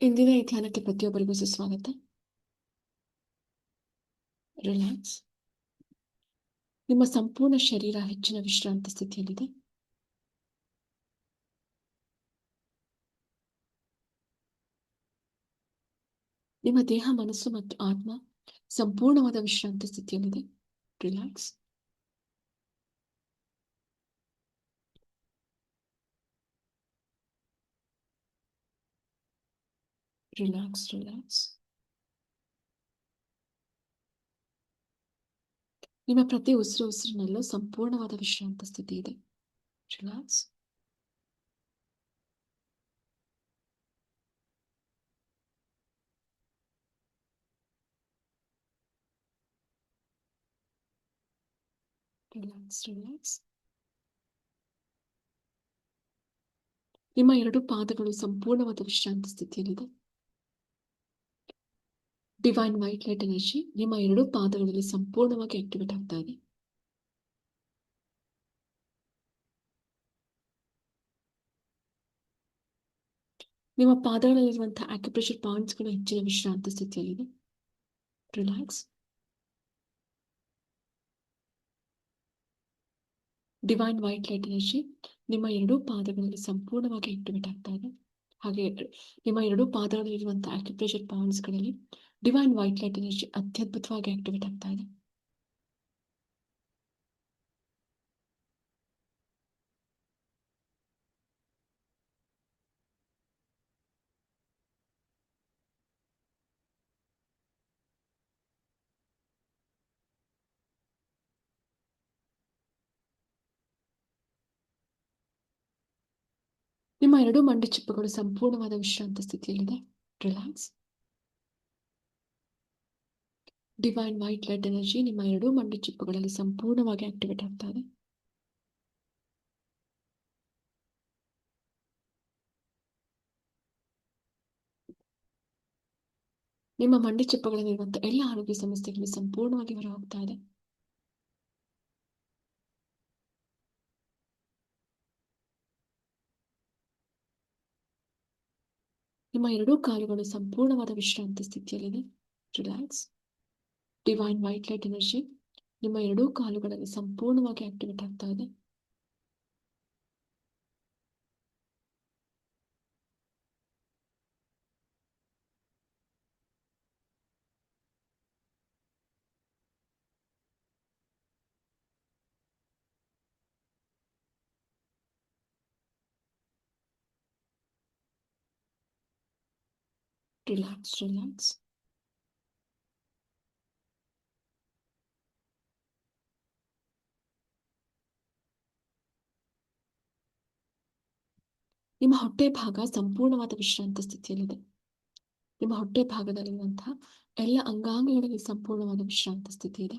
ಇಂದಿನ ಈ ಧ್ಯಾನಕ್ಕೆ ಪ್ರತಿಯೊಬ್ಬರಿಗೂ ಸುಸ್ವಾಗತ. ರಿಲ್ಯಾಕ್ಸ್. ನಿಮ್ಮ ಸಂಪೂರ್ಣ ಶರೀರ ಹೆಚ್ಚಿನ ವಿಶ್ರಾಂತಿ ಸ್ಥಿತಿಯಲ್ಲಿದೆ. ನಿಮ್ಮ ದೇಹ, ಮನಸ್ಸು ಮತ್ತು ಆತ್ಮ ಸಂಪೂರ್ಣವಾದ ವಿಶ್ರಾಂತಿ ಸ್ಥಿತಿಯಲ್ಲಿದೆ. ರಿಲ್ಯಾಕ್ಸ್. ರಿಲ್ಯಾಕ್ಸ್. ರಿಲ್ಯಾಕ್ಸ್. ನಿಮ್ಮ ಪ್ರತಿ ಉಸಿರಿನಲ್ಲೂ ಸಂಪೂರ್ಣವಾದ ವಿಶ್ರಾಂತ ಸ್ಥಿತಿ ಇದೆ. ರಿಲ್ಯಾಕ್ಸ್. ರಿಲ್ಯಾಕ್ಸ್. ರಿಲ್ಯಾಕ್ಸ್. ನಿಮ್ಮ ಎರಡು ಪಾದಗಳು ಸಂಪೂರ್ಣವಾದ ವಿಶ್ರಾಂತಿ ಸ್ಥಿತಿಯಲ್ಲಿದೆ. ಡಿವೈನ್ ವೈಟ್ ಲೈಟ್ ಎನರ್ಜಿ ನಿಮ್ಮ ಎರಡು ಪಾದಗಳಲ್ಲಿ ಸಂಪೂರ್ಣವಾಗಿ ಆಕ್ಟಿವೇಟ್ ಆಗ್ತಾ ಇದೆ. ನಿಮ್ಮ ಪಾದಗಳಲ್ಲಿರುವಂತಹ ಆಕ್ಯುಪ್ರೆಷರ್ ಪಾಯಿಂಟ್ಸ್ಗಳು ಹೆಚ್ಚಿನ ವಿಶ್ರಾಂತಿ ಸ್ಥಿತಿಯಲ್ಲಿದೆ. Relax. Divine white light energy ನಿಮ್ಮ ಎರಡೂ ಪಾದಗಳಲ್ಲಿ ಸಂಪೂರ್ಣವಾಗಿ ಆಕ್ಟಿವೇಟ್ ಆಗ್ತಾ ಇದೆ. ಹಾಗೆ ನಿಮ್ಮ ಎರಡೂ ಪಾದಗಳಲ್ಲಿರುವಂತಹ ಆಕ್ಯುಪ್ರೆಷರ್ ಪಾಯಿಂಟ್ಸ್ಗಳಲ್ಲಿ ಡಿವೈನ್ ವೈಟ್ ಲೈಟ್ ಎನರ್ಜಿ ಅತ್ಯದ್ಭುತವಾಗಿ ಆಕ್ಟಿವೇಟ್ ಆಗ್ತಾ ಇದೆ. ನಿಮ್ಮ ಎರಡೂ ಮಂಡಿ ಚಿಪ್ಪುಗಳು ಸಂಪೂರ್ಣವಾದ ವಿಶ್ರಾಂತ ಸ್ಥಿತಿಯಲ್ಲಿದೆ. Relax. Divine white light energy ನಿಮ್ಮ ಎರಡೂ ಮಂಡಿ ಚಿಪ್ಪುಗಳಲ್ಲಿ ಸಂಪೂರ್ಣವಾಗಿ ಆಕ್ಟಿವೇಟ್ ಆಗ್ತಾ ಇದೆ. ನಿಮ್ಮ ಮಂಡಿ ಚಿಪ್ಪುಗಳಲ್ಲಿರುವಂತಹ ಎಲ್ಲ ಆರೋಗ್ಯ ಸಮಸ್ಯೆಗಳು ಸಂಪೂರ್ಣವಾಗಿ ಹೊರ ಹೋಗ್ತಾ ಇದೆ. ನಿಮ್ಮ ಎರಡೂ ಕಾಲುಗಳು ಸಂಪೂರ್ಣವಾದ ವಿಶ್ರಾಂತಿ ಸ್ಥಿತಿಯಲ್ಲಿದೆ. Relax. Divine white light energy ನಿಮ್ಮ ಎರಡೂ ಕಾಲುಗಳಲ್ಲಿ ಸಂಪೂರ್ಣವಾಗಿ ಆಕ್ಟಿವೇಟ್ ಆಗ್ತಾ ಇದೆ. ರಿಲ್ಯಾಕ್ಸ್. ರಿಲ್ಯಾಕ್ಸ್. ನಿಮ್ಮ ಹೊಟ್ಟೆ ಭಾಗ ಸಂಪೂರ್ಣವಾದ ವಿಶ್ರಾಂತ ಸ್ಥಿತಿಯಲ್ಲಿದೆ. ನಿಮ್ಮ ಹೊಟ್ಟೆ ಭಾಗದಲ್ಲಿರುವಂತಹ ಎಲ್ಲ ಅಂಗಾಂಗಗಳಲ್ಲಿ ಸಂಪೂರ್ಣವಾದ ವಿಶ್ರಾಂತ ಸ್ಥಿತಿ ಇದೆ.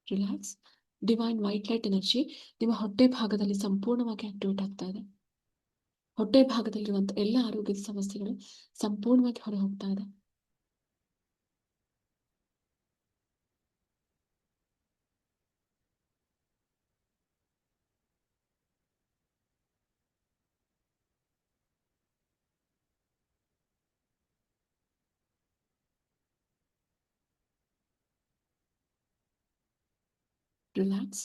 Relax. Divine white light energy ನಿಮ್ಮ ಹೊಟ್ಟೆ ಭಾಗದಲ್ಲಿ ಸಂಪೂರ್ಣವಾಗಿ ಆಕ್ಟಿವೇಟ್ ಆಗ್ತಾ ಇದೆ. ಹೊಟ್ಟೆ ಭಾಗದಲ್ಲಿರುವಂತಹ ಎಲ್ಲ ಆರೋಗ್ಯದ ಸಮಸ್ಯೆಗಳು ಸಂಪೂರ್ಣವಾಗಿ ಹೊರ ಹೋಗ್ತಾ ಇದೆ. ರಿಲ್ಯಾಕ್ಸ್.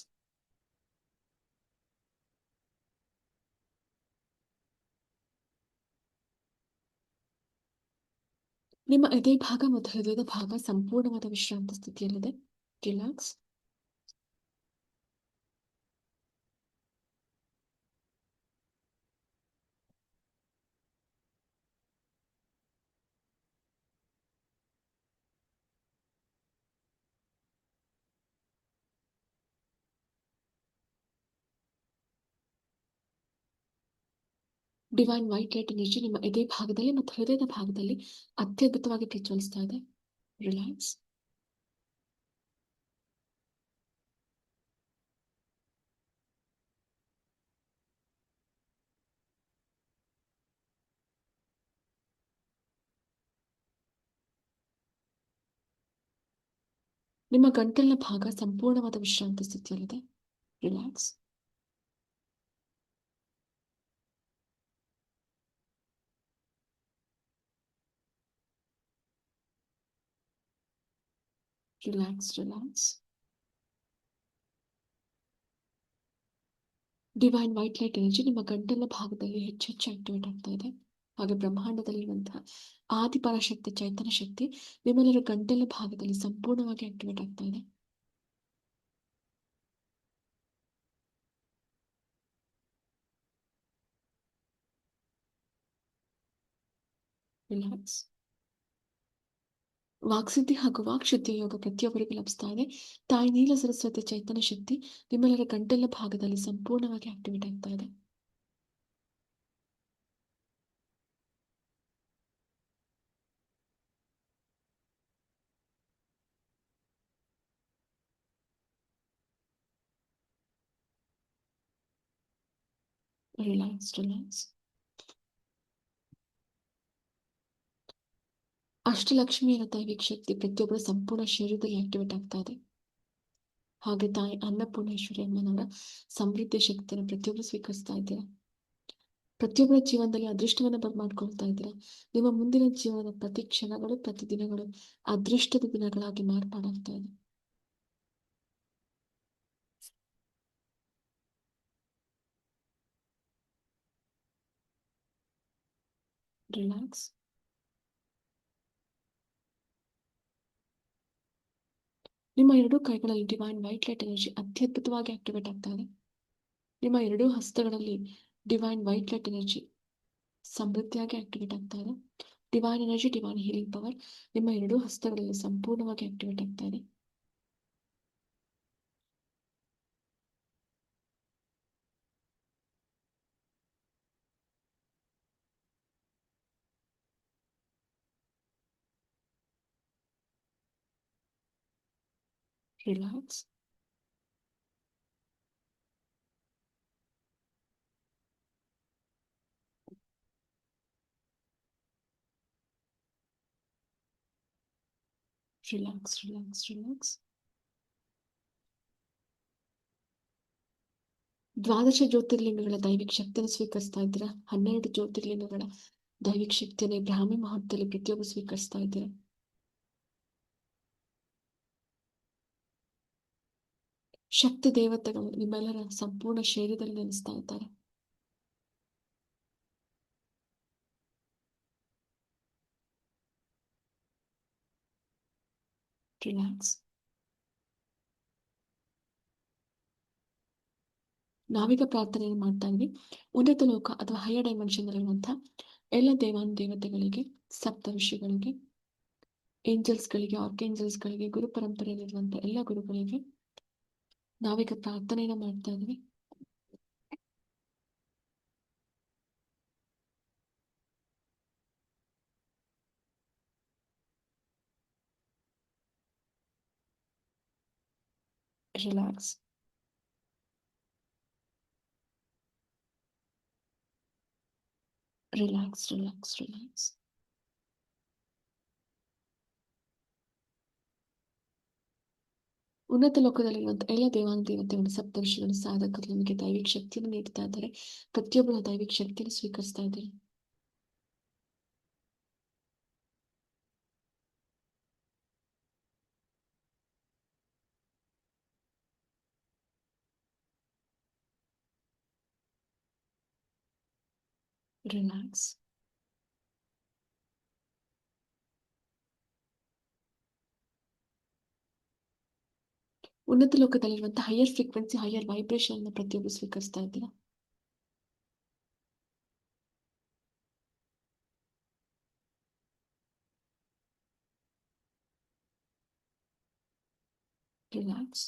ನಿಮ್ಮ ಎದೆ ಭಾಗ ಮತ್ತು ಹೃದಯದ ಭಾಗ ಸಂಪೂರ್ಣವಾದ ವಿಶ್ರಾಂತ ಸ್ಥಿತಿಯಲ್ಲಿದೆ. Relax. Divine white light energy ನಿಮ್ಮ ಎದೆ ಭಾಗದಲ್ಲಿ ಮತ್ತು ಹೃದಯದ ಭಾಗದಲ್ಲಿ ಅತ್ಯದ್ಭುತವಾಗಿ ಪ್ರಜ್ವಲಿಸ್ತಾ ಇದೆ. ರಿಲ್ಯಾಕ್ಸ್. ನಿಮ್ಮ ಗಂಟಲಿನ ಭಾಗ ಸಂಪೂರ್ಣವಾದ ವಿಶ್ರಾಂತಿ ಸ್ಥಿತಿಯಲ್ಲಿದೆ. Relax. Relax relax. Divine white light energy ನಿಮ್ಮ ಗಂಟಲ ಭಾಗದಲ್ಲಿ ಹೆಚ್ಚು ಹೆಚ್ಚು ಆಕ್ಟಿವೇಟ್ ಆಗ್ತಾ ಇದೆ. ಹಾಗೆ ಬ್ರಹ್ಮಾಂಡದಲ್ಲಿರುವಂತಹ ಆದಿಪರಾಶಕ್ತಿ ಚೈತನ್ಯ ಶಕ್ತಿ ನಿಮ್ಮೆಲ್ಲರ ಗಂಟಲ ಭಾಗದಲ್ಲಿ ಸಂಪೂರ್ಣವಾಗಿ ಆಕ್ಟಿವೇಟ್ ಆಗ್ತಾ ಇದೆ. ರಿಲ್ಯಾಕ್ಸ್. ವಾಕ್ಸಿದ್ಧಿ ಹಾಗೂ ವಾಕ್ಶುದ್ಧಿಯ ಯೋಗ ಪ್ರತಿಯೊಬ್ಬರಿಗೂ ಲಭಿಸ್ತಾ ಇದೆ. ತಾಯಿ ನೀಲ ಸರಸ್ವತಿ ಚೈತನ್ಯ ಶಕ್ತಿ ನಿಮ್ಮೆಲ್ಲರ ಗಂಟಲ ಭಾಗದಲ್ಲಿ ಸಂಪೂರ್ಣವಾಗಿ ಆಕ್ಟಿವೇಟ್ ಆಗ್ತಾ ಇದೆ. Relax relax. ಅಷ್ಟಲಕ್ಷ್ಮಿಯರ ದೈವಿಕ ಶಕ್ತಿ ಪ್ರತಿಯೊಬ್ಬರ ಸಂಪೂರ್ಣ ಶರೀರದಲ್ಲಿ ಆಕ್ಟಿವೇಟ್ ಆಗ್ತಾ ಇದೆ. ಹಾಗೆ ತಾಯಿ ಅನ್ನಪೂರ್ಣೇಶ್ವರಿ ಅಮ್ಮನವರ ಸಮೃದ್ಧಿ ಶಕ್ತಿಯನ್ನು ಪ್ರತಿಯೊಬ್ಬರು ಸ್ವೀಕರಿಸ್ತಾ ಇದ್ದೀರಾ. ಪ್ರತಿಯೊಬ್ಬರ ಜೀವನದಲ್ಲಿ ಅದೃಷ್ಟವನ್ನು ಬರ್ಮಾಡ್ಕೊಳ್ತಾ ಇದ್ದೀರಾ. ನಿಮ್ಮ ಮುಂದಿನ ಜೀವನದ ಪ್ರತಿ ಕ್ಷಣಗಳು ಪ್ರತಿ ದಿನಗಳು ಅದೃಷ್ಟದ ದಿನಗಳಾಗಿ ಮಾರ್ಪಾಡಾಗ್ತಾ ಇದೆ. ರಿಲ್ಯಾಕ್ಸ್. ನಿಮ್ಮ ಎರಡೂ ಕೈಗಳಲ್ಲಿ ಡಿವೈನ್ ವೈಟ್ ಲೈಟ್ ಎನರ್ಜಿ ಅತ್ಯದ್ಭುತವಾಗಿ ಆಕ್ಟಿವೇಟ್ ಆಗ್ತಾ ಇದೆ. ನಿಮ್ಮ ಎರಡೂ ಹಸ್ತಗಳಲ್ಲಿ ಡಿವೈನ್ ವೈಟ್ ಲೈಟ್ ಎನರ್ಜಿ ಸಮೃದ್ಧಿಯಾಗಿ ಆಕ್ಟಿವೇಟ್ ಆಗ್ತಾ ಇದೆ. Divine energy divine healing power ನಿಮ್ಮ ಎರಡೂ ಹಸ್ತಗಳಲ್ಲಿ ಸಂಪೂರ್ಣವಾಗಿ ಆಕ್ಟಿವೇಟ್ ಆಗ್ತಾ ಇದೆ. ರಿಲ್ಯಾಕ್ಸ್. Relax relax relax. ದ್ವಾದಶ ಜ್ಯೋತಿರ್ಲಿಂಗಗಳ ದೈವಿಕ ಶಕ್ತಿಯನ್ನು ಸ್ವೀಕರಿಸ್ತಾ ಇದ್ದೀರಾ. 12 ಜ್ಯೋತಿರ್ಲಿಂಗಗಳ ದೈವಿಕ ಶಕ್ತಿಯನ್ನು ಈ ಬ್ರಾಹ್ಮಿ ಮುಹೂರ್ತದಲ್ಲಿ ಪ್ರತಿಯೊಬ್ಬರು ಸ್ವೀಕರಿಸ್ತಾ ಇದ್ದೀರಾ. ಶಕ್ತಿ ದೇವತೆಗಳು ನಿಮ್ಮೆಲ್ಲರ ಸಂಪೂರ್ಣ ಶರೀರದಲ್ಲಿ ನೆಲೆಸ್ತಾ ಇದ್ದಾರೆ. ರಿಲ್ಯಾಕ್ಸ್. ನಾವೀಗ ಪ್ರಾರ್ಥನೆಯನ್ನು ಮಾಡ್ತಾ ಇದ್ವಿ. ಉನ್ನತ ಲೋಕ ಅಥವಾ ಹೈಯರ್ ಡೈಮೆನ್ಷನ್ ಇರುವಂತಹ ಎಲ್ಲ ದೇವತೆಗಳಿಗೆ, ಸಪ್ತ ಋಷಿಗಳಿಗೆ, ಏಂಜಲ್ಸ್ಗಳಿಗೆ, ಆರ್ಕೇಂಜಲ್ಸ್ಗಳಿಗೆ, ಗುರು ಪರಂಪರೆಯಲ್ಲಿರುವಂತಹ ಎಲ್ಲ ಗುರುಗಳಿಗೆ ನಾವೀಗ ಪ್ರಾರ್ಥನೆಯನ್ನು ಮಾಡ್ತಾ ಇದ್ವಿ. ರಿಲ್ಯಾಕ್ಸ್. Relax relax relax. ಉನ್ನತ ಲೋಕದಲ್ಲಿರುವಂತಹ ಎಲ್ಲ ದೇವತೆಗಳು, ಸಪ್ತರ್ಷಿಗಳು, ಸಾಧಕರು ನಿಮಗೆ ದೈವಿಕ ಶಕ್ತಿಯನ್ನು ನೀಡ್ತಾ ಇದ್ದಾರೆ. ಪ್ರತಿಯೊಬ್ಬರು ದೈವಿಕ ಶಕ್ತಿಯನ್ನು ಸ್ವೀಕರಿಸ್ತಾ ಇದ್ದಾರೆ. ರಿಲ್ಯಾಕ್ಸ್. ಉನ್ನತ ಲೋಕದಲ್ಲಿರುವಂತಹ ಹೈಯರ್ ಫ್ರೀಕ್ವೆನ್ಸಿ, ಹೈಯರ್ ವೈಬ್ರೇಷನ್ ಅನ್ನು ಪ್ರತಿಯೊಬ್ಬರು ಸ್ವೀಕರಿಸ್ತಾ ಇದ್ದೀರಾ. ರಿಲ್ಯಾಕ್ಸ್.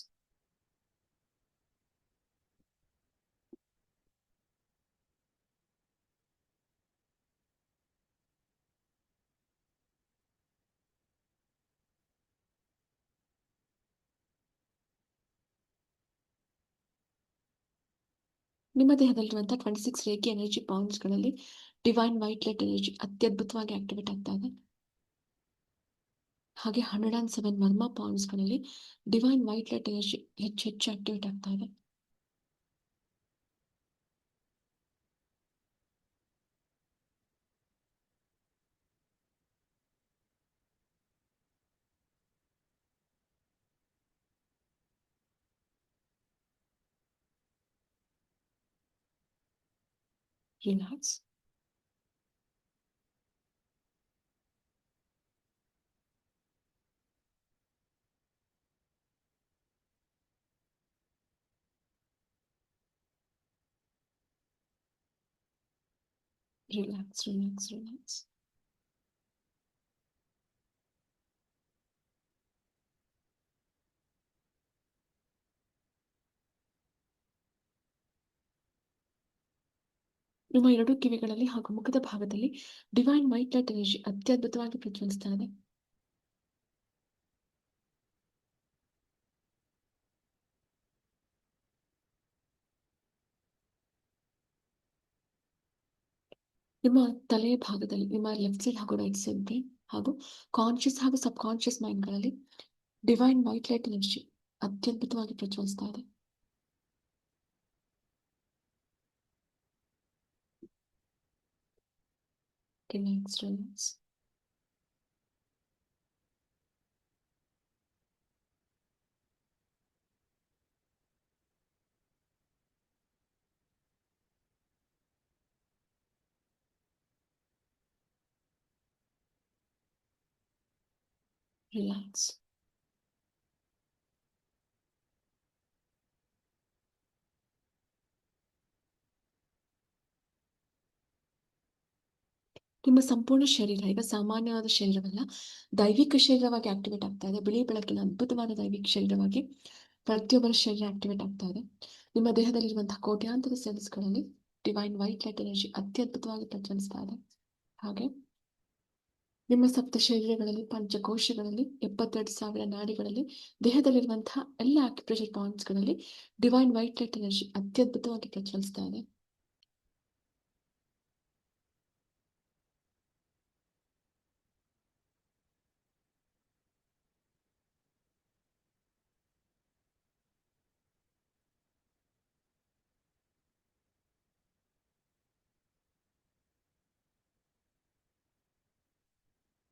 ನಿಮ್ಮ ದೇಹದಲ್ಲಿರುವಂತಹ 26 ರೇಖೆ ಎನರ್ಜಿ ಪಾಯಿಂಟ್ಸ್ಗಳಲ್ಲಿ ಡಿವೈನ್ ವೈಟ್ ಲೈಟ್ ಎನರ್ಜಿ ಅತ್ಯದ್ಭುತವಾಗಿ ಆಕ್ಟಿವೇಟ್ ಆಗ್ತಾ ಇದೆ. ಹಾಗೆ 107 ಮರ್ಮ ಪಾಯಿಂಟ್ಸ್ಗಳಲ್ಲಿ ಡಿವೈನ್ ವೈಟ್ ಲೈಟ್ ಎನರ್ಜಿ ಹೆಚ್ಚು ಹೆಚ್ಚು ಆಕ್ಟಿವೇಟ್ ಆಗ್ತಾ ಇದೆ. Relax. Relax, relax, relax. ನಿಮ್ಮ ಎರಡು ಕಿವಿಗಳಲ್ಲಿ ಹಾಗೂ ಮುಖದ ಭಾಗದಲ್ಲಿ ಡಿವೈನ್ ವೈಟ್ ಲೈಟ್ ಎನರ್ಜಿ ಅತ್ಯದ್ಭುತವಾಗಿ ಪ್ರಜ್ವಲಿಸ್ತಾ ಇದೆ. ನಿಮ್ಮ ತಲೆಯ ಭಾಗದಲ್ಲಿ ನಿಮ್ಮ ಲೆಫ್ಟ್ ಸೈಡ್ ಹಾಗೂ ರೈಟ್ ಸೈಡ್ ಬ್ರೈನ್ ಹಾಗೂ ಕಾನ್ಶಿಯಸ್ ಹಾಗೂ ಸಬ್ ಕಾನ್ಶಿಯಸ್ ಮೈಂಡ್ಗಳಲ್ಲಿ ಡಿವೈನ್ ವೈಟ್ ಲೈಟ್ ಎನರ್ಜಿ ಅತ್ಯದ್ಭುತವಾಗಿ ಪ್ರಜ್ವಲಿಸ್ತಾ ಇದೆ. Relax, relax. ರಿಲ್ಯಾಕ್ಸ್. ನಿಮ್ಮ ಸಂಪೂರ್ಣ ಶರೀರ ಈಗ ಸಾಮಾನ್ಯವಾದ ಶರೀರವಲ್ಲ, ದೈವಿಕ ಶರೀರವಾಗಿ ಆಕ್ಟಿವೇಟ್ ಆಗ್ತಾ ಇದೆ. ಬಿಳಿ ಬೆಳಕಿನ ಅದ್ಭುತವಾದ ದೈವಿಕ ಶರೀರವಾಗಿ ಪ್ರತಿಯೊಬ್ಬರ ಶರೀರ ಆಕ್ಟಿವೇಟ್ ಆಗ್ತಾ ಇದೆ. ನಿಮ್ಮ ದೇಹದಲ್ಲಿರುವಂತಹ ಕೋಟ್ಯಾಂತರ ಸೆಲ್ಸ್ಗಳಲ್ಲಿ ಡಿವೈನ್ ವೈಟ್ ಲೈಟ್ ಎನರ್ಜಿ ಅತ್ಯದ್ಭುತವಾಗಿ ಪ್ರಜ್ವಲಿಸ್ತಾ ಇದೆ. ಹಾಗೆ ನಿಮ್ಮ ಸಪ್ತ ಶರೀರಗಳಲ್ಲಿ, ಪಂಚಕೋಶಗಳಲ್ಲಿ, 72,000 ನಾಡಿಗಳಲ್ಲಿ, ದೇಹದಲ್ಲಿರುವಂತಹ ಎಲ್ಲ ಆಕ್ಯುಪ್ರೆಷರ್ ಪಾಯಿಂಟ್ಸ್ಗಳಲ್ಲಿ ಡಿವೈನ್ ವೈಟ್ ಲೈಟ್ ಎನರ್ಜಿ ಅತ್ಯದ್ಭುತವಾಗಿ ಪ್ರಜ್ವಲಿಸ್ತಾ ಇದೆ.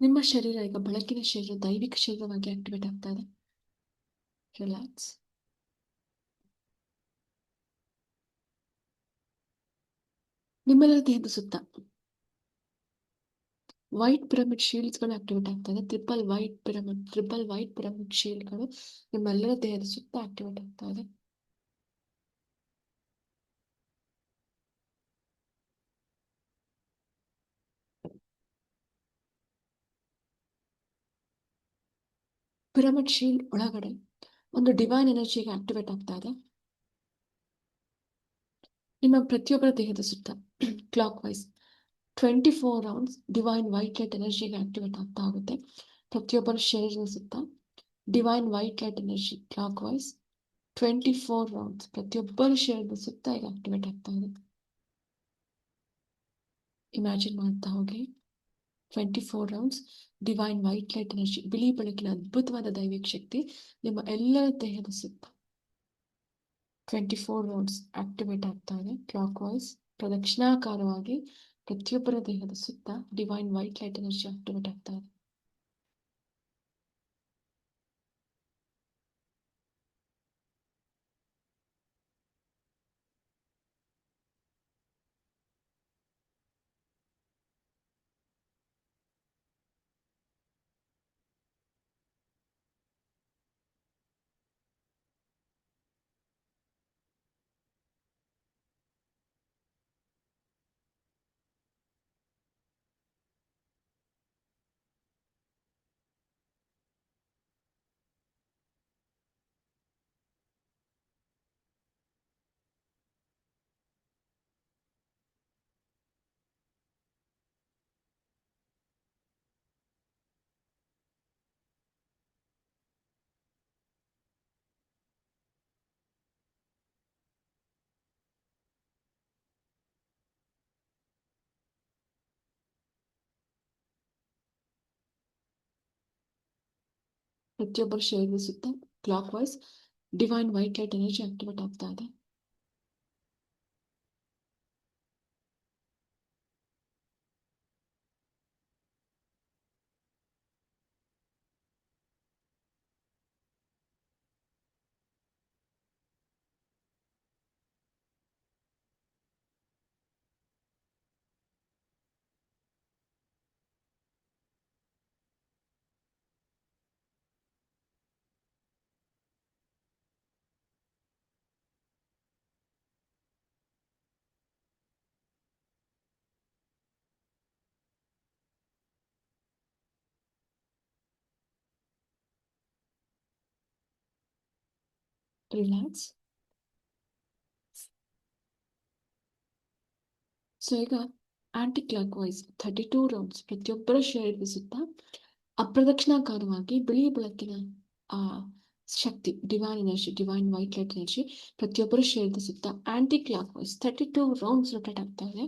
ನಿಮ್ಮ ಶರೀರ ಈಗ ಬೆಳಕಿನ ಶರೀರ, ದೈವಿಕ ಶರೀರವಾಗಿ ಆಕ್ಟಿವೇಟ್ ಆಗ್ತಾ ಇದೆ. ರಿಲ್ಯಾಕ್ಸ್. ನಿಮ್ಮೆಲ್ಲರ ದೇಹದ ಸುತ್ತ ವೈಟ್ ಪಿರಮಿಡ್ ಶೀಲ್ಡ್ಸ್ಗಳು ಆಕ್ಟಿವೇಟ್ ಆಗ್ತಾ ಇದೆ. ಟ್ರಿಪಲ್ ವೈಟ್ ಪಿರಮಿಡ್ ಶೀಲ್ಡ್ಗಳು ನಿಮ್ಮೆಲ್ಲರ ದೇಹದ ಸುತ್ತ ಆಕ್ಟಿವೇಟ್ ಆಗ್ತಾ ಇದೆ. ಪಿರಮಿಡ್ ಶೀಲ್ಡ್ ಒಳಗಡೆ ಒಂದು ಡಿವೈನ್ ಎನರ್ಜಿಗೆ ಆಕ್ಟಿವೇಟ್ ಆಗ್ತಾ ಇದೆ. ನಿಮ್ಮ ಪ್ರತಿಯೊಬ್ಬರ ದೇಹದ ಸುತ್ತ clockwise 24 rounds divine white light ಎನರ್ಜಿಗೆ ಆಕ್ಟಿವೇಟ್ ಆಗ್ತಾ ಹೋಗುತ್ತೆ. ಪ್ರತಿಯೊಬ್ಬರ ಶರೀರದ ಸುತ್ತ divine white light energy clockwise 24 rounds ಪ್ರತಿಯೊಬ್ಬರ ಶರೀರದ ಸುತ್ತ ಈಗ ಆಕ್ಟಿವೇಟ್ ಆಗ್ತಾ ಇದೆ. ಇಮ್ಯಾಜಿನ್ ಮಾಡ್ತಾ ಹೋಗಿ 24 rounds divine white light energy, ಬಿಳಿ ಬೆಳಕಿನ ಅದ್ಭುತವಾದ ದೈವಿಕ ಶಕ್ತಿ ನಿಮ್ಮ ಎಲ್ಲರ ದೇಹದ ಸುತ್ತ 24 ರೌಂಡ್ಸ್ ಆಕ್ಟಿವೇಟ್ ಆಗ್ತಾ ಇದೆ. ಕ್ಲಾಕ್ ವೈಸ್ ಪ್ರದಕ್ಷಿಣಾಕಾರವಾಗಿ ಪ್ರತಿಯೊಬ್ಬರ ದೇಹದ ಸುತ್ತ divine white light energy activate ಆಗ್ತಾ ಇದೆ. ಪ್ರತಿಯೊಬ್ಬರ ಶರೀರದ ಸುತ್ತ clock wise divine white light energy activate ಆಗ್ತಾ ಇದೆ. ರಿಲ್ಯಾಕ್ಸ್. ಸೊ ಈಗ ಆಂಟಿ ಕ್ಲಾಕ್ ವೈಸ್ 32 ರೌಂಡ್ಸ್ ಪ್ರತಿಯೊಬ್ಬರ ಶರೀರದ ಸುತ್ತ ಅಪ್ರದಕ್ಷಿಣಾಕಾರವಾಗಿ ಬಿಳಿ ಬೆಳಕಿನ ಆ ಶಕ್ತಿ, divine energy, divine white light energy ಪ್ರತಿಯೊಬ್ಬರ ಶರೀರದ ಸುತ್ತ anticlockwise 32 rounds rotate ಆಗ್ತಾ ಇದೆ.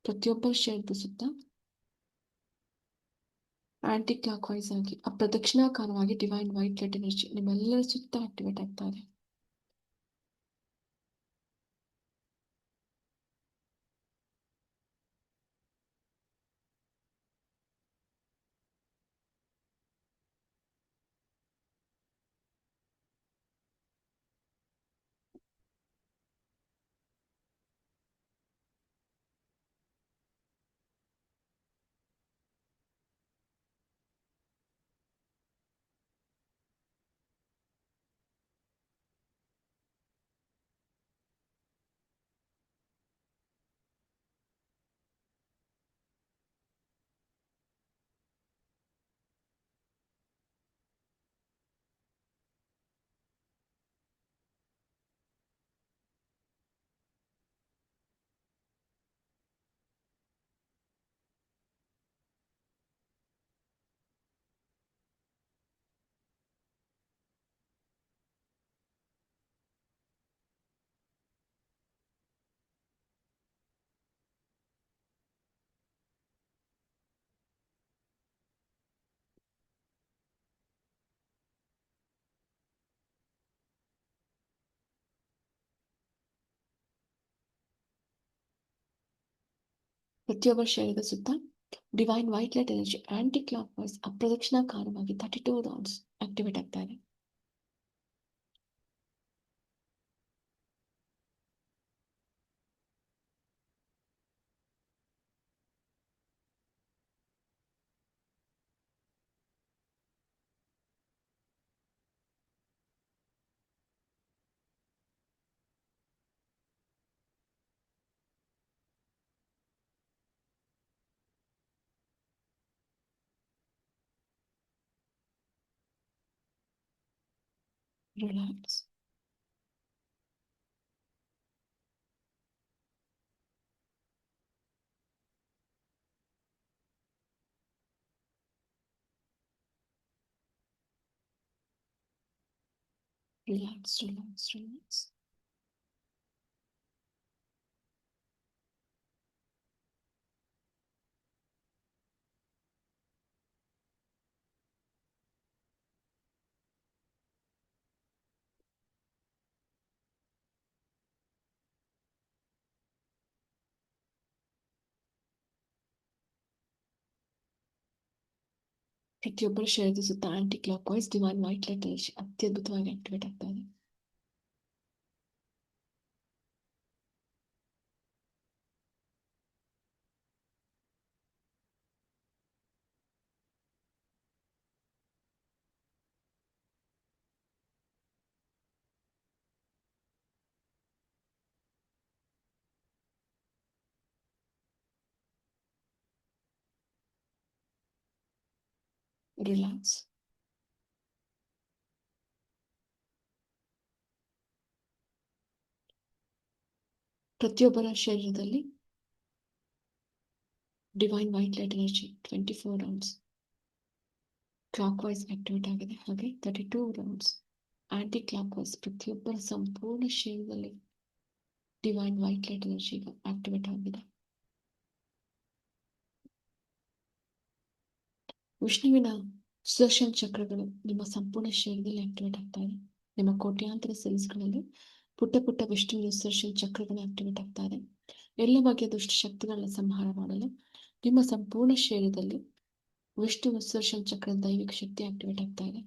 ಪ್ರತಿಯೊಬ್ಬರ ಶರೀರದ ಸುತ್ತ ಆಂಟಿ ಕ್ಲಾಕ್ ವೈಸ್ ಆಗಿ ಅಪ್ರದಕ್ಷಿಣಾಕಾರವಾಗಿ ಡಿವೈನ್ ವೈಟ್ ಲೈಟ್ ಎನರ್ಜಿ ನಿಮ್ಮೆಲ್ಲರ ಸುತ್ತ ಆಕ್ಟಿವೇಟ್ ಆಗ್ತಾ ಇದೆ. ಪ್ರತಿಯೊಬ್ಬ ಶರೀರದ ಸುತ್ತ divine white light energy anticlockwise ಅಪ್ರದಕ್ಷಿಣಾಕಾರವಾಗಿ 32 ರೌಂಡ್ಸ್ ಆಕ್ಟಿವೇಟ್ ಆಗ್ತಾ ಇದೆ. ರಿಲ್ಯಾಕ್ಸ್. Relax, relax, relax. ಪ್ರತಿಯೊಬ್ಬರ ಶರೀರದ ಸುತ್ತ aunty clock wise divine white light energy ಅತ್ಯದ್ಭುತವಾಗಿ ಆಕ್ಟಿವೇಟ್ ಆಗ್ತಾ ಇದೆ. ರಿಲ್ಯಾಕ್ಸ್. ಪ್ರತಿಯೊಬ್ಬರ ಶರೀರದಲ್ಲಿ divine white light energy 24 rounds clockwise activate ಆಗಿದೆ. ಹಾಗೆ 32 ರೌಂಡ್ಸ್ ಆಂಟಿ ಕ್ಲಾಕ್ ವೈಸ್ ಪ್ರತಿಯೊಬ್ಬರ ಸಂಪೂರ್ಣ ಶರೀರದಲ್ಲಿ ಡಿವೈನ್ ವೈಟ್ ಲೈಟ್ ಎನರ್ಜಿ ಈಗ ಆಕ್ಟಿವೇಟ್ ಆಗಿದೆ. ವಿಷ್ಣುವಿನ ಸುದರ್ಶನ ಚಕ್ರಗಳು ನಿಮ್ಮ ಸಂಪೂರ್ಣ ಶರೀರದಲ್ಲಿ ಆಕ್ಟಿವೇಟ್ ಆಗ್ತಾ ಇದೆ. ನಿಮ್ಮ ಕೋಟ್ಯಾಂತರ ಸೆಲ್ಸ್ಗಳಲ್ಲಿ ಪುಟ್ಟ ಪುಟ್ಟ ವಿಷ್ಣುವಿನ ಸುದರ್ಶನ ಚಕ್ರಗಳು ಆಕ್ಟಿವೇಟ್ ಆಗ್ತಾ ಇದೆ. ಎಲ್ಲ ಬಗೆಯ ದುಷ್ಟ ಶಕ್ತಿಗಳನ್ನ ಸಂಹಾರ ಮಾಡಲು ನಿಮ್ಮ ಸಂಪೂರ್ಣ ಶರೀರದಲ್ಲಿ ವಿಷ್ಣುವಿನ ಸುದರ್ಶನ ಚಕ್ರದ ದೈವಿಕ ಶಕ್ತಿ ಆಕ್ಟಿವೇಟ್ ಆಗ್ತಾ ಇದೆ.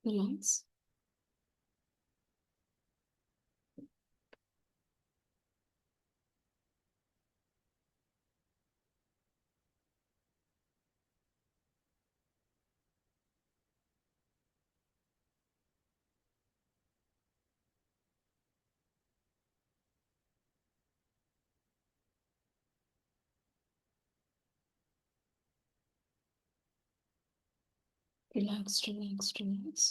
ರಿಲ್ಯಾಕ್ಸ್. Relax, relax, relax.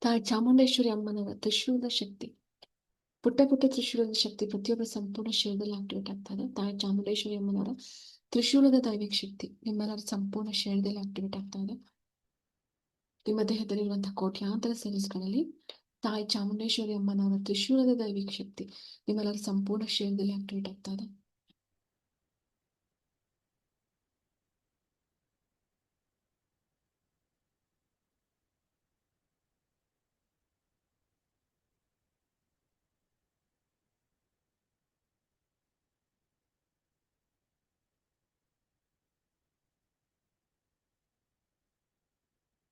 ತಾಯಿ ಚಾಮುಂಡೇಶ್ವರಿ ಅಮ್ಮನವರ ತ್ರಿಶೂಲದ ಶಕ್ತಿ, ಪುಟ್ಟ ಪುಟ್ಟ ತ್ರಿಶೂಲದ ಶಕ್ತಿ ಪ್ರತಿಯೊಬ್ಬರ ಸಂಪೂರ್ಣ ಶರೀರದಲ್ಲಿ ಆಕ್ಟಿವೇಟ್ ಆಗ್ತಾ ಇದೆ. ತಾಯಿ ಚಾಮುಂಡೇಶ್ವರಿ ಅಮ್ಮನವರ ತ್ರಿಶೂಲದ ದೈವಿಕ ಶಕ್ತಿ ನಿಮ್ಮೆಲ್ಲರ ಸಂಪೂರ್ಣ ಶರೀರದಲ್ಲಿ ಆಕ್ಟಿವೇಟ್ ಆಗ್ತಾ ಇದೆ. ನಿಮ್ಮ ದೇಹದಲ್ಲಿರುವಂತಹ ಕೋಟ್ಯಾಂತರ ಸೆಲ್ಸ್ಗಳಲ್ಲಿ ತಾಯಿ ಚಾಮುಂಡೇಶ್ವರಿ ಅಮ್ಮನವರ ತ್ರಿಶೂಲದ ದೈವಿಕ ಶಕ್ತಿ ನಿಮ್ಮೆಲ್ಲರ ಸಂಪೂರ್ಣ ಶರೀರದಲ್ಲಿ ಆಕ್ಟಿವೇಟ್ ಆಗ್ತಾ ಇದೆ.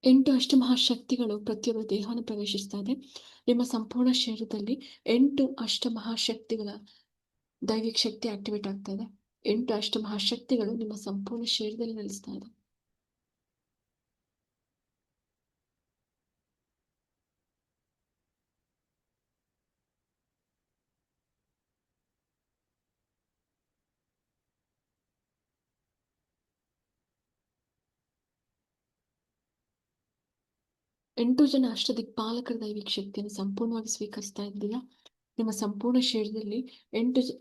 ಎಂಟು ಅಷ್ಟಮಹಾಶಕ್ತಿಗಳು ಪ್ರತಿಯೊಬ್ಬರ ದೇಹವನ್ನು ಪ್ರವೇಶಿಸ್ತಾ ಇದೆ. ನಿಮ್ಮ ಸಂಪೂರ್ಣ ಶರೀರದಲ್ಲಿ ಎಂಟು ಅಷ್ಟಮಹಾಶಕ್ತಿಗಳ ದೈವಿಕ ಶಕ್ತಿ ಆಕ್ಟಿವೇಟ್ ಆಗ್ತಾ ಇದೆ. ಎಂಟು ಅಷ್ಟಮಹಾಶಕ್ತಿಗಳು ನಿಮ್ಮ ಸಂಪೂರ್ಣ ಶರೀರದಲ್ಲಿ ನೆಲೆಸ್ತಾ ಇದೆ. ಎಂಟು ಜನ ಅಷ್ಟದಿಕ್ಪಾಲಕರ ದೈವಿಕ ಶಕ್ತಿಯನ್ನು ಸಂಪೂರ್ಣವಾಗಿ ಸ್ವೀಕರಿಸ್ತಾ ಇದ್ದೀರಾ. ನಿಮ್ಮ ಸಂಪೂರ್ಣ ಶರೀರದಲ್ಲಿ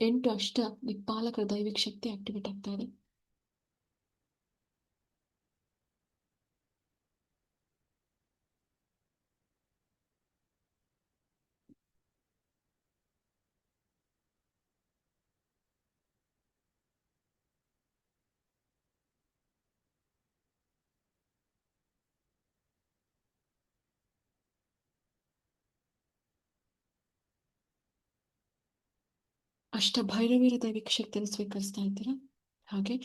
ಎಂಟು ಅಷ್ಟ ದಿಕ್ಪಾಲಕರ ದೈವಿಕ ಶಕ್ತಿ ಆಕ್ಟಿವೇಟ್ ಆಗ್ತಾ ಇದೆ. ಅಷ್ಟ ಭೈರವಿಯರ ದೈವಿಕ ಶಕ್ತಿಯನ್ನು ಸ್ವೀಕರಿಸ್ತಾ ಇದ್ದೀರಾ. ಹಾಗೆ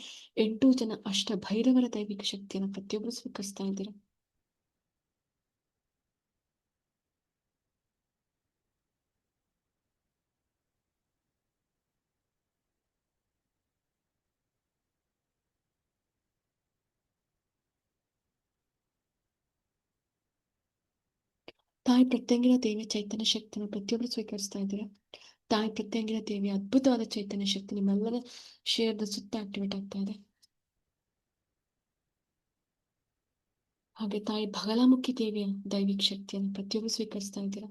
ಎಂಟು ಜನ ಅಷ್ಟ ಭೈರವರ ದೈವಿಕ ಶಕ್ತಿಯನ್ನು ಪ್ರತಿಯೊಬ್ಬರು ಸ್ವೀಕರಿಸ್ತಾ ಇದ್ದೀರಾ. ತಾಯಿ ಪ್ರತ್ಯಂಗಿರ ದೇವಿಯ ಚೈತನ್ಯ ಶಕ್ತಿಯನ್ನು ಪ್ರತಿಯೊಬ್ಬರು ಸ್ವೀಕರಿಸ್ತಾ ಇದ್ದೀರಾ. ತಾಯಿ ಪ್ರತ್ಯಂಗಿರ ದೇವಿಯ ಅದ್ಭುತವಾದ ಚೈತನ್ಯ ಶಕ್ತಿ ನಿಮ್ಮೆಲ್ಲರ ಶರೀರದ ಸುತ್ತ ಆಕ್ಟಿವೇಟ್ ಆಗ್ತಾ ಇದೆ. ಹಾಗೆ ತಾಯಿ ಬಗಲಾಮುಖಿ ದೇವಿಯ ದೈವಿಕ ಶಕ್ತಿಯನ್ನು ಪ್ರತಿಯೊಬ್ಬರು ಸ್ವೀಕರಿಸ್ತಾ ಇದ್ದೀರಾ.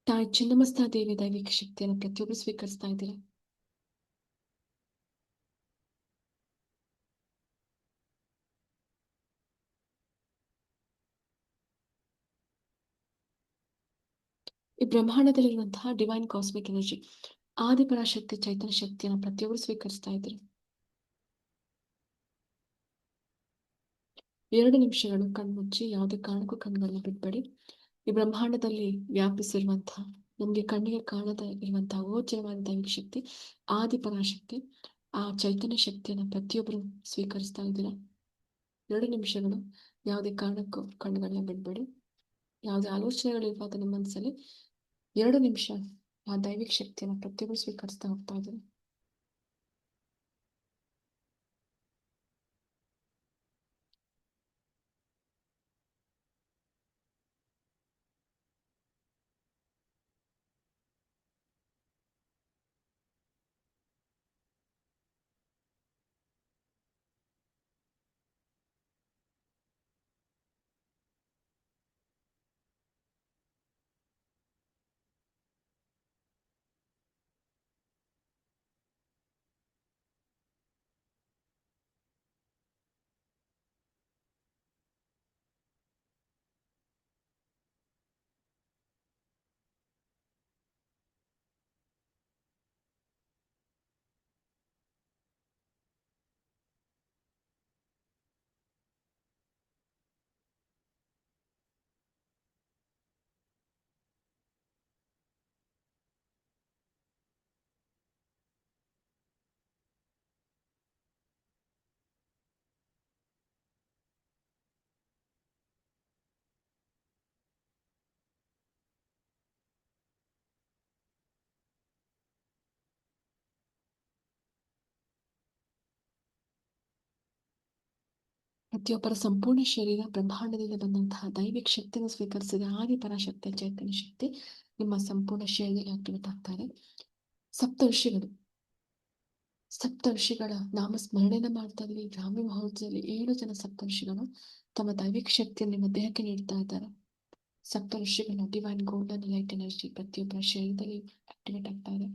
ತಾಯಿ ಚಿನ್ನಮಸ್ತಾ ದೇವಿಯ ದೈವಿಕ ಶಕ್ತಿಯನ್ನು ಪ್ರತಿಯೊಬ್ಬರು ಸ್ವೀಕರಿಸ್ತಾ ಇದ್ದೀರಾ. ಈ ಬ್ರಹ್ಮಾಂಡದಲ್ಲಿರುವಂತಹ ಡಿವೈನ್ ಕಾಸ್ಮಿಕ್ ಎನರ್ಜಿ ಆದಿಪರಾಶಕ್ತಿ ಚೈತನ್ಯ ಶಕ್ತಿಯನ್ನು ಪ್ರತಿಯೊಬ್ಬರು ಸ್ವೀಕರಿಸ್ತಾ ಇದ್ದೀರಾ. 2 ನಿಮಿಷಗಳು ಕಣ್ಮುಚ್ಚಿ ಯಾವುದೇ ಕಾರಣಕ್ಕೂ ಕಣ್ಗಳನ್ನ ಬಿಡ್ಬೇಡಿ. ಈ ಬ್ರಹ್ಮಾಂಡದಲ್ಲಿ ವ್ಯಾಪಿಸಿರುವಂತಹ ನಮಗೆ ಕಣ್ಣಿಗೆ ಕಾಣದ ಇರುವಂತಹ ಗೋಚರವಾದ ದೈವಿಕ ಶಕ್ತಿ ಆದಿಪರಾಶಕ್ತಿ ಆ ಚೈತನ್ಯ ಶಕ್ತಿಯನ್ನು ಪ್ರತಿಯೊಬ್ಬರು ಸ್ವೀಕರಿಸ್ತಾ ಇದ್ದೀರಾ. 2 ನಿಮಿಷಗಳು ಯಾವುದೇ ಕಾರಣಕ್ಕೂ ಕಣ್ಣುಗಳನ್ನ ಬಿಡ್ಬೇಡಿ. ಯಾವುದೇ ಆಲೋಚನೆಗಳಿರ್ಬಾರ್ದು ನಿಮ್ಮ ಮನಸ್ಸಲ್ಲಿ. 2 ನಿಮಿಷ ಆ ದೈವಿಕ ಶಕ್ತಿಯನ್ನು ಪ್ರತಿಯೊಬ್ಬರು ಸ್ವೀಕರಿಸ್ತಾ ಹೋಗ್ತಾ ಇದ್ದಾರೆ. ಪ್ರತಿಯೊಬ್ಬರ ಸಂಪೂರ್ಣ ಶರೀರ ಬ್ರಹ್ಮಾಂಡದಿಂದ ಬಂದಂತಹ ದೈವಿಕ ಶಕ್ತಿಯನ್ನು ಸ್ವೀಕರಿಸಿದ ಆದಿ ಪರಾಶಕ್ತಿಯ ಚೈತನ್ಯ ಶಕ್ತಿ ನಿಮ್ಮ ಸಂಪೂರ್ಣ ಶರೀರದಲ್ಲಿ ಆಕ್ಟಿವೇಟ್ ಆಗ್ತಾರೆ. ಸಪ್ತ ಋಷಿಗಳು ಸಪ್ತ ಋಷಿಗಳ ನಾಮಸ್ಮರಣೆಯನ್ನು ಮಾಡ್ತಾ ಇದ್ದೀವಿ. ಬ್ರಾಹ್ಮಿ ಮುಹೂರ್ತದಲ್ಲಿ 7 ಜನ ಸಪ್ತ ಋಷಿಗಳು ತಮ್ಮ ದೈವಿಕ ಶಕ್ತಿಯನ್ನು ನಿಮ್ಮ ದೇಹಕ್ಕೆ ನೀಡ್ತಾ ಇದ್ದಾರೆ. ಸಪ್ತ ಋಷಿಗಳ ಡಿವೈನ್ ಗೋಲ್ಡನ್ ಲೈಟ್ ಎನರ್ಜಿ ಪ್ರತಿಯೊಬ್ಬರ ಶರೀರದಲ್ಲಿ ಆಕ್ಟಿವೇಟ್ ಆಗ್ತಾ ಇದೆ.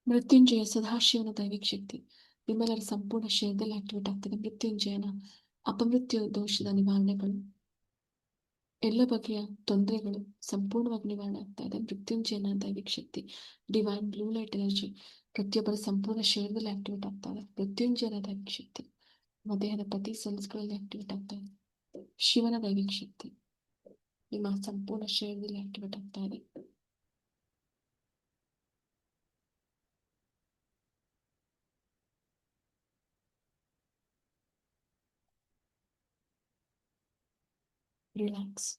ಮೃತ್ಯುಂಜಯ ಸದಾಶಿವನ ದೈವಿಕ ಶಕ್ತಿ ನಿಮ್ಮೆಲ್ಲರ ಸಂಪೂರ್ಣ ಶರೀರದಲ್ಲಿ ಆಕ್ಟಿವೇಟ್ ಆಗ್ತದೆ. ಮೃತ್ಯುಂಜಯನ ಅಪಮೃತ್ಯು ದೋಷದ ನಿವಾರಣೆಗಳು, ಎಲ್ಲ ಬಗೆಯ ತೊಂದರೆಗಳು ಸಂಪೂರ್ಣವಾಗಿ ನಿವಾರಣೆ ಆಗ್ತಾ ಇದೆ. ಮೃತ್ಯುಂಜಯನ ದೈವಿಕ ಶಕ್ತಿ ಡಿವೈನ್ ಬ್ಲೂ ಲೈಟ್ ಎನರ್ಜಿ ಪ್ರತಿಯೊಬ್ಬರ ಸಂಪೂರ್ಣ ಶರೀರದಲ್ಲಿ ಆಕ್ಟಿವೇಟ್ ಆಗ್ತಾ ಇದೆ. ಮೃತ್ಯುಂಜಯನ ದೈವಿಕ ಶಕ್ತಿ ನಿಮ್ಮ ದೇಹದ ಪ್ರತಿ ಸೆಲ್ಸ್ಗಳಲ್ಲಿ ಆಕ್ಟಿವೇಟ್ ಆಗ್ತಾ ಇದೆ. ಶಿವನ ದೈವಿಕ ಶಕ್ತಿ ನಿಮ್ಮ ಸಂಪೂರ್ಣ ಶರೀರದಲ್ಲಿ ಆಕ್ಟಿವೇಟ್ ಆಗ್ತಾ ಇದೆ. ರಿಲ್ಯಾಕ್ಸ್.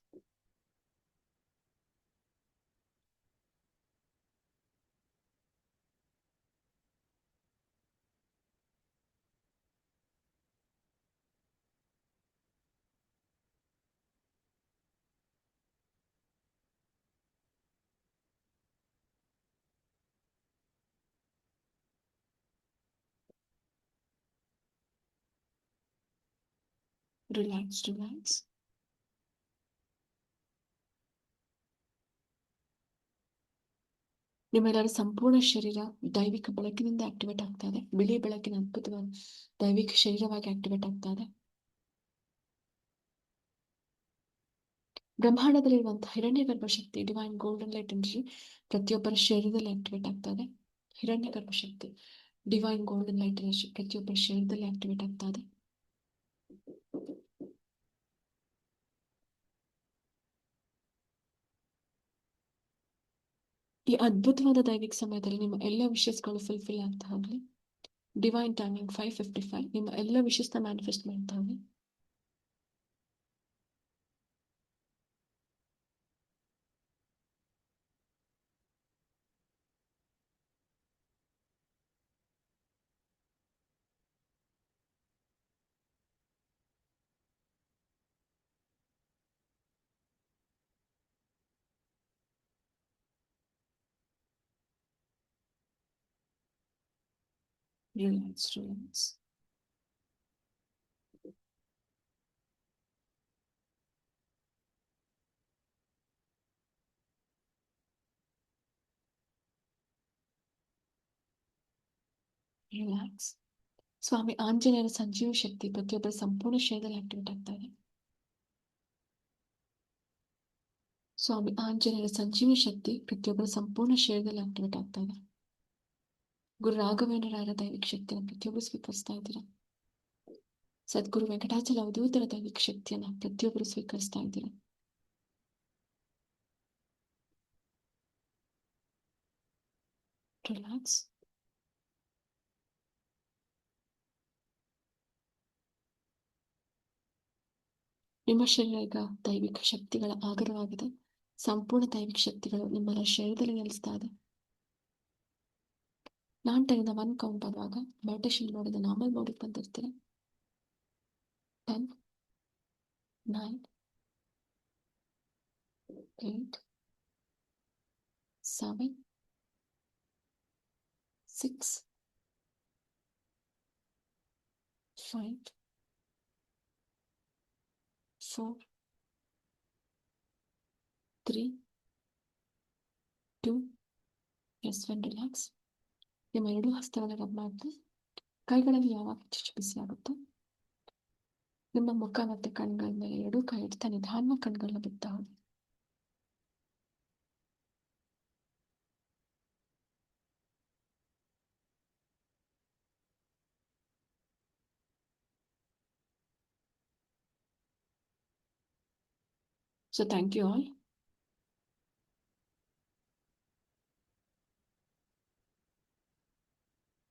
Relax relax. ನಿಮ್ಮೆಲ್ಲರ ಸಂಪೂರ್ಣ ಶರೀರ ದೈವಿಕ ಬೆಳಕಿನಿಂದ ಆಕ್ಟಿವೇಟ್ ಆಗ್ತಾ ಇದೆ. ಬಿಳಿ ಬೆಳಕಿನ ಅದ್ಭುತವಾದ ದೈವಿಕ ಶರೀರವಾಗಿ ಆಕ್ಟಿವೇಟ್ ಆಗ್ತಾ ಇದೆ. ಬ್ರಹ್ಮಾಂಡದಲ್ಲಿರುವಂತಹ ಹಿರಣ್ಯ ಶಕ್ತಿ ಡಿವೈನ್ ಗೋಲ್ಡನ್ ಲೈಟ್ ಎನರ್ಜಿ ಪ್ರತಿಯೊಬ್ಬರ ಶರೀರದಲ್ಲಿ ಆಕ್ಟಿವೇಟ್ ಆಗ್ತಾ ಇದೆ. ಹಿರಣ್ಯ ಶಕ್ತಿ ಡಿವೈನ್ ಗೋಲ್ಡನ್ ಲೈಟ್ ಎನರ್ಜಿ ಪ್ರತಿಯೊಬ್ಬರ ಶರೀರದಲ್ಲಿ ಆಕ್ಟಿವೇಟ್ ಆಗ್ತಾ ಇದೆ. ಈ ಅದ್ಭುತವಾದ ದೈವಿಕ ಸಮಯದಲ್ಲಿ ನಿಮ್ಮ ಎಲ್ಲ ವಿಶಸ್ಗಳು ಫುಲ್ಫಿಲ್ ಆಗ್ತಾ ಹೋಗ್ಲಿ. ಡಿವೈನ್ ಟೈಮಿಂಗ್ 5:55 ನಿಮ್ಮ ಎಲ್ಲ ವಿಶಸ್ನ ಮ್ಯಾನಿಫೆಸ್ಟ್ ಮಾಡ್ತಾ ಹೋಗಿ. Relax relax. ರಿಲ್ಯಾಕ್ಸ್. ಸ್ವಾಮಿ ಆಂಜನೇಯರ ಸಂಜೀವ ಶಕ್ತಿ ಪ್ರತಿಯೊಬ್ಬರ ಸಂಪೂರ್ಣ ಶರೀರದಲ್ಲಿ ಆಕ್ಟಿವೇಟ್ ಆಗ್ತಾ ಇದೆ. ಸ್ವಾಮಿ ಆಂಜನೇಯರ ಸಂಜೀವಿ ಶಕ್ತಿ ಪ್ರತಿಯೊಬ್ಬರ ಸಂಪೂರ್ಣ ಶರೀರದಲ್ಲಿ ಆಕ್ಟಿವೇಟ್ ಆಗ್ತಾ ಇದೆ. ಗುರು ರಾಘವೇಂದ್ರ ರಾಯರ ದೈವಿಕ ಶಕ್ತಿಯನ್ನು ಪ್ರತಿಯೊಬ್ಬರು ಸ್ವೀಕರಿಸ್ತಾ ಇದ್ದೀರಾ. ಸದ್ಗುರು ವೆಂಕಟಾಚಲ ಅವಧೂತರ ದೈವಿಕ ಶಕ್ತಿಯನ್ನ ಪ್ರತಿಯೊಬ್ಬರು ಸ್ವೀಕರಿಸ್ತಾ ಇದ್ದೀರಾ. ರಿಲ್ಯಾಕ್ಸ್. ನಿಮ್ಮ ಶರೀರ ಈಗ ದೈವಿಕ ಶಕ್ತಿಗಳ ಆಗರವಾಗಿದೆ. ಸಂಪೂರ್ಣ ದೈವಿಕ ಶಕ್ತಿಗಳು ನಿಮ್ಮಲ್ಲ ಶರೀರದಲ್ಲಿ ನೆಲೆಸ್ತಾ ಇದೆ. ನಾನು 1 ಕೌಂಟ್ ಬರುವಾಗ ಮೆಡಿಟೇಷನ್ ನೋಡಿದ ನಾರ್ಮಲ್ ಮೋಡಿಗೆ ಬಂದಿರ್ತೀರ. 10, 9, 8, 7, 6, 5, 4, 3, 2, yes, 1. ರಿಲ್ಯಾಕ್ಸ್. ನಿಮ್ಮ 2 ಹಸ್ತಗಳ ರಬ್ ಮಾಡಿ ಕೈಗಳಲ್ಲಿ ಯಾವಾಗ ಹೆಚ್ಚು ಬಿಸಿ ಆಗುತ್ತೋ ನಿಮ್ಮ ಮುಖ ಮತ್ತೆ ಕಣ್ಗಳ ಮೇಲೆ 2 ಕೈ ಇಡ್ತಾ ನಿಧಾನವಾಗಿ ಕಣ್ಗಳನ್ನ ಬಿಡ್ತಾ ಹೋಗಿ. So thank you all.